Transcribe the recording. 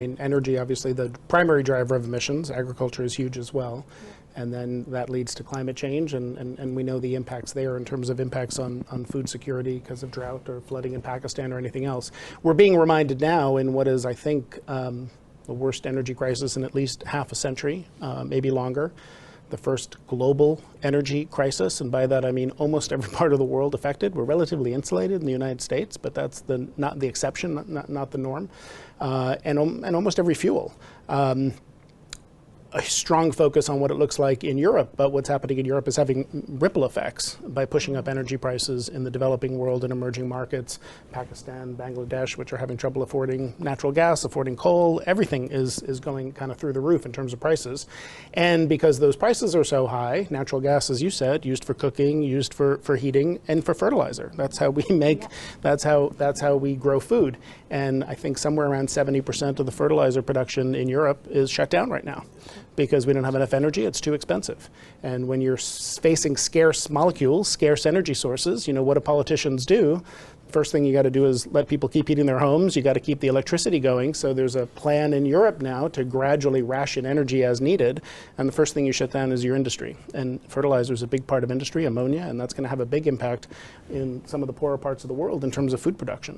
Energy, obviously, the primary driver of emissions. Agriculture is huge as well. And then that leads to climate change, and we know the impacts there in terms of impacts on food security because of drought or flooding in Pakistan or anything else. We're being reminded now in what is, I think, the worst energy crisis in at least half a century, maybe longer. The first global energy crisis, and by that I mean almost every part of the world affected. We're relatively insulated in the United States, but that's not the exception, not the norm. And almost every fuel. A strong focus on what it looks like in Europe, but what's happening in Europe is having ripple effects by pushing up energy prices in the developing world and emerging markets. Pakistan, Bangladesh, which are having trouble affording natural gas, affording coal, everything is going kind of through the roof in terms of prices. And because those prices are so high, natural gas, as you said, used for cooking, used for heating, and for fertilizer. That's how we make, that's how we grow food. And I think somewhere around 70% of the fertilizer production in Europe is shut down right now, because we don't have enough energy. It's too expensive. And when you're facing scarce molecules, scarce energy sources, you know, what do politicians do? First thing you got to do is let people keep heating their homes. You got to keep the electricity going. So there's a plan in Europe now to gradually ration energy as needed. And the first thing you shut down is your industry. And fertilizer is a big part of industry, ammonia, and that's going to have a big impact in some of the poorer parts of the world in terms of food production.